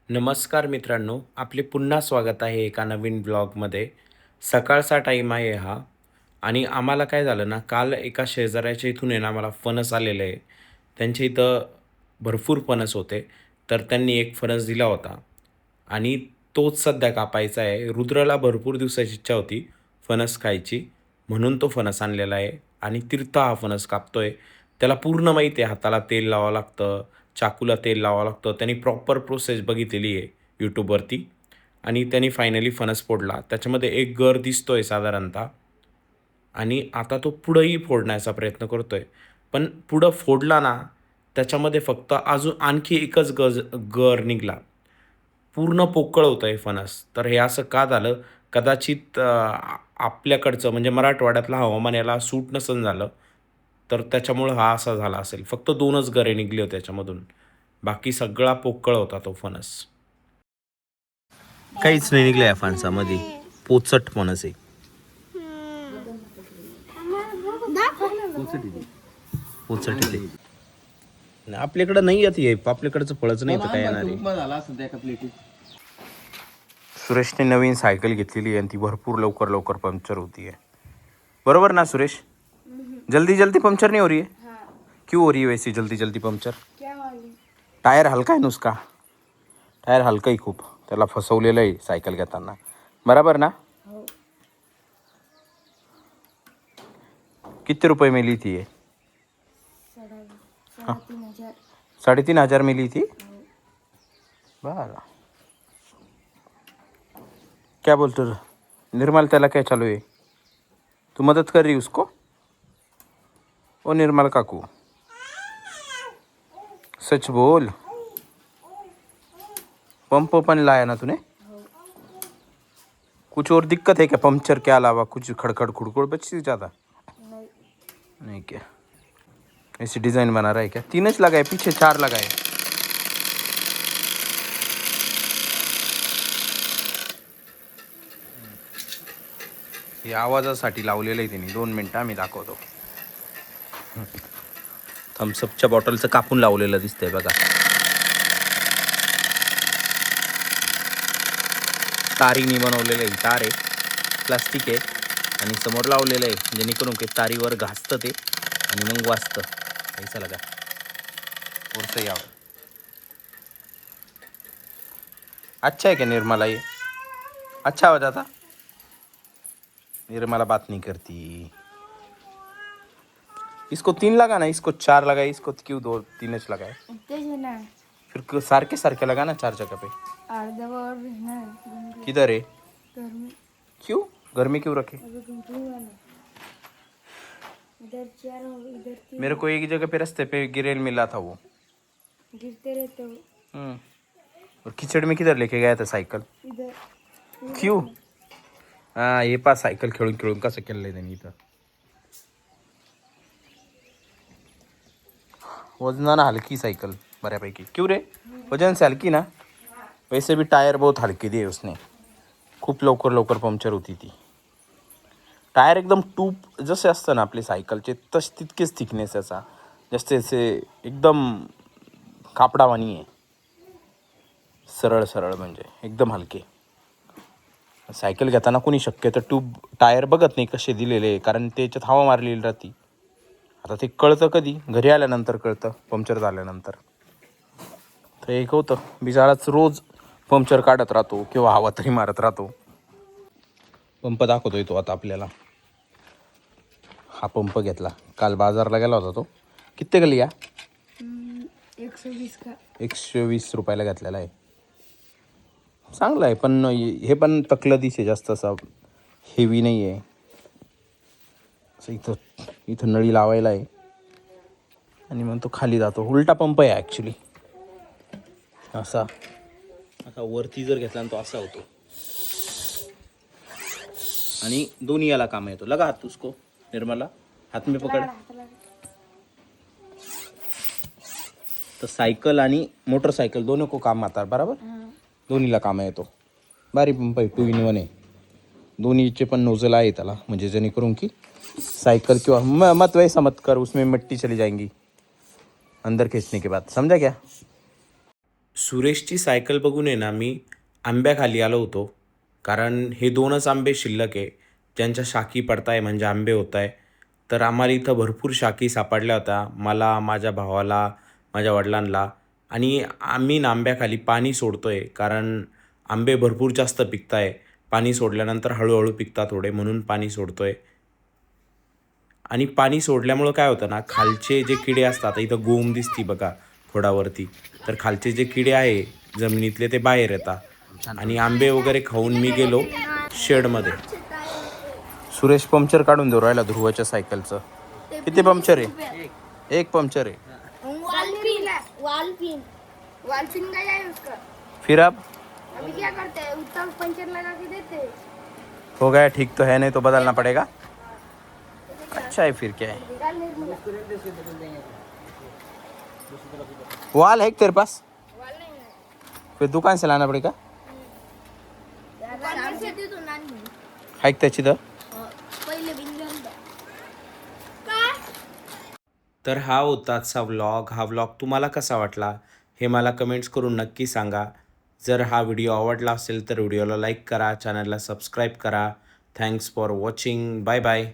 नमस्कार मित्रांनो, आपले पुन्हा स्वागत आहे एका नवीन ब्लॉगमध्ये. सकाळचा टाईम आहे हा आणि आम्हाला काय झालं ना, काल एका शेजाऱ्याच्या इथून आहे ना, मला फणस आलेलं आहे. त्यांच्या इथं भरपूर फणस होते, तर त्यांनी एक फणस दिला होता आणि तोच सध्या कापायचा आहे. रुद्रला भरपूर दिवसाची इच्छा होती फणस खायची, म्हणून तो फणस आणलेला आहे आणि तीर्थ हा फणस कापतोय. त्याला पूर्ण माहिती आहे, हाताला तेल लावावं लागतं, चाकूला तेल लावावं लागतं. त्यांनी प्रॉपर प्रोसेस बघितलेली आहे यूट्यूबवरती आणि त्यांनी फायनली फणस फोडला. त्याच्यामध्ये एक गर दिसतोय साधारणतः आणि आता तो पुढंही फोडण्याचा प्रयत्न करतोय. पण पुढं फोडला ना, त्याच्यामध्ये फक्त अजून आणखी एकच गर निघाला. पूर्ण पोकळ होतं हे फणस. तर हे असं का झालं? कदाचित आपल्याकडचं म्हणजे मराठवाड्यातलं हवामान याला सूट नसेल झालं, तर त्याच्यामुळं हा असा झाला असेल. फक्त 2च गरे निघली होती त्याच्यामधून. बाकी सगळा पोकळ होता तो फणस. काहीच नाही निघलं या फणसामध्ये. पोचट फणस आहे. पोचट आहे ते. आपल्याकडं नाही येत हे. आपल्याकडचं फळच नाही तर काय येणार आहे. सुरेशने नवीन सायकल घेतलेली आहे आणि ती भरपूर लवकर लवकर पंक्चर होती आहे. बरोबर ना सुरेश? जल्दी जल्दी पंक्चर नहीं हो रही है? क्यों हो रही है वैसे जल्दी जल्दी पंक्चर? टायर हलका आहे नुसका. टायर हलका ही खूप. त्याला फसवलेलं आहे सायकल घेताना. बराबर ना? किती रुपये में ली थी ये? 3,500 में ली थी. बरं. क्या बोलतो निर्मल? त्याला काय चालू आहे? तू मदत कर रही उसको? ओ निर्मल काकू, सच बोल. पंप पण लाया ना तूने? कुछ और दिक्कत है क्या पंक्चर के अलावा? कुछ खड़खड़ खुड़खुड़ बची ज़्यादा? नहीं क्या? ऐसी डिज़ाइन बना रहा है क्या? 3च लगाए, पीछे 4 लगाए. हे आवाजासाठी लावलेलं आहे त्यांनी. 2 मिनटं आम्ही दाखवतो. थम्सअपच्या बॉटलचं कापून लावलेलं दिसतंय बघा. तारीने बनवलेलं आहे. तार आहे, प्लास्टिक आहे आणि समोर लावलेलं आहे जेणेकरून की तारीवर घासतं ते आणि मग वाजतं. ऐसा लगा और सही आवाज. अच्छा है क्या निर्मला? ये अच्छा आवाज आता. निर्मला बात नहीं करती. इसको 3 लगा ना, इसको 4 लगाए. इसको क्यों 2-3च लगाए? फिर सारखे सारखे लगा ना 4 जगह पे. किधर है? क्यों घर में क्यों रखे? मेरे को एक जगह पे रास्ते पे गिरेल मिला था वो. गिरते रहते हो और कीचड़ में किधर लेके गया था सायकल? इधर. क्यों? हाँ, हे पा सायकल खेळून खेळून कसं केलंय त्यांनी इथं. वजनानं हलकी साइकिल बऱ्यापैकी. क्यों रे? वजन से हल्की ना? वैसे भी टायर बहुत हल्के दिए उसने. खूप लवकर लवकर पंक्चर होती ती. टायर एकदम ट्यूब जसे असतं ना आपले सायकलचे तितकेच थिकनेस याचा. जसे असे एकदम कापडावानी आहे. सरळ सरळ म्हणजे एकदम हलके. सायकल घेताना कोणी शक्यतो ट्यूब टायर बघत नाही कसे दिलेले, कारण त्याच्यात हवा मारलेली राहते. आता ते कळतं कधी? घरी आल्यानंतर कळतं, पंक्चर झाल्यानंतर. तर एक होतं बिचाराच रोज पंक्चर काढत राहतो किंवा हवा तरी मारत राहतो. पंप दाखवतोय तो आता आपल्याला. हा पंप घेतला काल बाजारला गेला होता तो. किती का लिया? 120 का. 120 रुपयाला घेतलेला आहे. चांगला आहे, पण हे पण तकलदीच आहे, जास्त असा हेवी नाही आहे. असं इथं नळी लावायला आहे आणि मग तो खाली जातो. उलटा पंप आहे ॲक्च्युली. असा वरती जर घेतला तो असा होतो आणि दोन्ही याला काम येतो. लगा हात उसको निर्मला, हात में पकड. तर सायकल आणि मोटरसायकल दोनों को काम आता बराबर. दोन्हीला काम येतो. भारी पंप आहे, 2 in 1 आहे. दोन्हीचे पण नोझल आहे त्याला, म्हणजे जेणेकरून की साइकिल किंवा मत वैसा मत कर, उसमें मिट्टी चली जाएंगी अंदर खींचने के बाद. समझा क्या? सुरेशची सायकल बघून आहे ना मी आंब्याखाली आलो होतो. कारण हे 2च आंबे शिल्लक आहे, ज्यांच्या शाखी पडताय म्हणजे आंबे होत आहे. तर आम्हाला इथं भरपूर शाखी सापडल्या होत्या. मला, माझ्या भावाला, माझ्या वडिलांना आणि आम्ही ना आंब्याखाली पाणी सोडतोय कारण आंबे भरपूर जास्त पिकत आहे. पाणी सोडल्यानंतर हळू पिकतात थोडे म्हणून पाणी सोडतोय. आणि पाणी सोडल्यामुळं काय होतं ना, खालचे जे किडे असतात, इथं गोम दिसती बघा खोडावरती, तर खालचे जे किडे आहे जमिनीतले ते बाहेर येतात आणि आंबे वगैरे खाऊन मी गेलो शेडमध्ये. सुरेश पंक्चर काढून देऊ राहिला ध्रुवाच्या सायकलचं. किती पंक्चर आहे? एक पंक्चर आहे. वालपिन वालपिन वालपिन का है उसका। फिर अब अभी क्या करते हैं, उत्तम पंचर लगा के देते हैं। हो गया ठीक तो है, नहीं तो बदलना पड़ेगा. अच्छा है फिर क्या है. निकाल ले मुझे। वाल है क्या तेरे पास? वाल नहीं है फिर दुकान से लाना पड़ेगा. दुकान से दे दो नानी। है क्या त्याची तर. पहिले बिंजन तर हा होता आजचा व्लॉग. हा व्लॉग तुम्हाला कसा वाटला हे मला कमेंट्स करून नक्की सांगा. जर हा व्हिडिओ आवडला असेल तर व्हिडिओला लाईक करा, चॅनलला सबस्क्राईब करा. Thanks for watching. Bye bye.